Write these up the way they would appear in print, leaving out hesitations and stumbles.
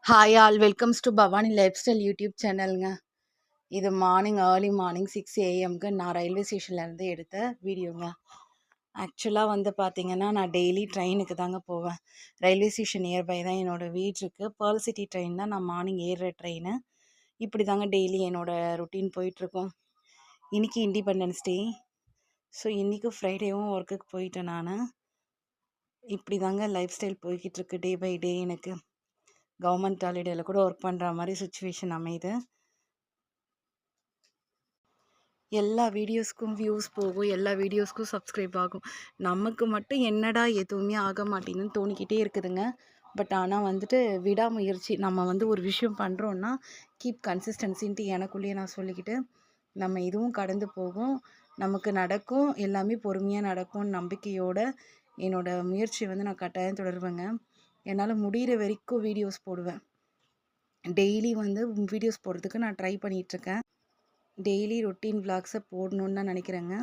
Hi all welcomes to Bhavani life style YouTube சேனலுங்க. இது early morning 6 AM நான் railway ஸ்டேஷன்லேருந்து எடுத்த வீடியோங்க. ஆக்சுவலாக பார்த்தீங்கன்னா நான் டெய்லி ட்ரெயினுக்கு தாங்க போவேன். ரயில்வே ஸ்டேஷன் நியர்பை தான் என்னோடய வீடு இருக்குது. பேர்ல் சிட்டி ட்ரெயின் தான் நான் மார்னிங் ஏறுற ட்ரெயின். இப்படி தாங்க டெய்லி என்னோடய ரொட்டீன் போயிட்டுருக்கோம். இன்றைக்கி இண்டிபெண்டன்ஸ் டே. ஸோ இன்றைக்கும் ஃப்ரைடேவும் ஒர்க்குக்கு போயிட்டேன் நான். இப்படி தாங்க லைஃப் ஸ்டைல் போய்கிட்டு இருக்கு டே பை டே. எனக்கு கவர்மெண்ட் ஹாலிடேல கூட ஒர்க் பண்ணுற மாதிரி சுச்சுவேஷன் அமையுது. எல்லா வீடியோஸ்க்கும் வியூஸ் போகும், எல்லா வீடியோஸ்க்கும் சப்ஸ்கிரைப் ஆகும். நமக்கு மட்டும் என்னடா எதுவுமே ஆக மாட்டேங்குதுன்னு தோணிக்கிட்டே இருக்குதுங்க. பட் ஆனால் விடாமுயற்சி, நம்ம ஒரு விஷயம் பண்ணுறோன்னா கீப் கன்சிஸ்டன்சின்ட்டு எனக்குள்ளேயே நான் சொல்லிக்கிட்டு நம்ம இதுவும் கடந்து போகும், நமக்கு நடக்கும், எல்லாமே பொறுமையாக நடக்கும்னு நம்பிக்கையோட என்னோடய முயற்சி நான் கட்டாயம் தொடருவேங்க. என்னால் முடிகிற வரைக்கும் வீடியோஸ் போடுவேன். டெய்லி வீடியோஸ் போடுறதுக்கு நான் ட்ரை பண்ணிகிட்ருக்கேன். டெய்லி ரொட்டீன் விளாக்ஸை போடணுன்னு தான் நினைக்கிறேங்க.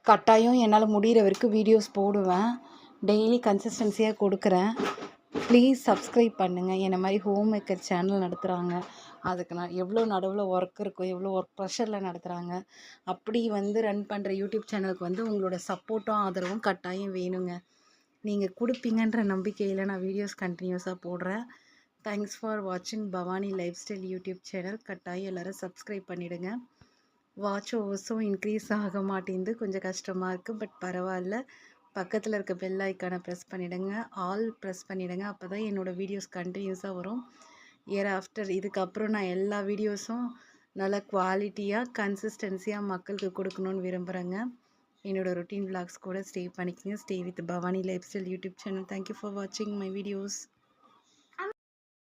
கட்டாயம் என்னால் முடிகிற வரைக்கும் வீடியோஸ் போடுவேன். டெய்லி கன்சிஸ்டன்சியாக கொடுக்குறேன். ப்ளீஸ் சப்ஸ்கிரைப் பண்ணுங்கள். என்னை மாதிரி ஹோம் மேக்கர் சேனல் நடத்துகிறாங்க. அதுக்கு நான் எவ்வளோ நடுவில் ஒர்க் இருக்கும், எவ்வளோ ஒர்க் ப்ரெஷரில் நடத்துகிறாங்க. அப்படி ரன் பண்ணுற யூடியூப் சேனலுக்கு உங்களோட சப்போர்ட்டும் ஆதரவும் கட்டாயம் வேணுங்க. நீங்கள் கொடுப்பீங்கன்ற நம்பிக்கையில் நான் வீடியோஸ் கண்டினியூஸாக போடுறேன். தேங்க்ஸ் ஃபார் வாட்சிங் Bhavani life style YouTube channel. கட்டாயம் எல்லோரும் சப்ஸ்கிரைப் பண்ணிவிடுங்க. வாட்ச் ஓவர்ஸும் இன்க்ரீஸ் ஆக மாட்டேங்குது, கொஞ்சம் கஷ்டமாக இருக்குது. பட் பரவாயில்ல, பக்கத்தில் இருக்க பெல் ஐக்கானை ப்ரெஸ் பண்ணிவிடுங்க, ஆல் ப்ரெஸ் பண்ணிவிடுங்க. அப்போ தான் என்னோடய வீடியோஸ் கண்டினியூஸாக வரும். இயர் ஆஃப்டர் இதுக்கப்புறம் நான் எல்லா வீடியோஸும் நல்லா குவாலிட்டியாக கன்சிஸ்டன்சியாக மக்களுக்கு கொடுக்கணுன்னு விரும்புகிறேங்க. என்னோடய ரொட்டீன் விளாக்ஸ் கூட ஸ்டே பண்ணிக்கங்க. Stay with Bhavani life style YouTube channel. Thank you for வாட்சிங் மை வீடியோஸ்.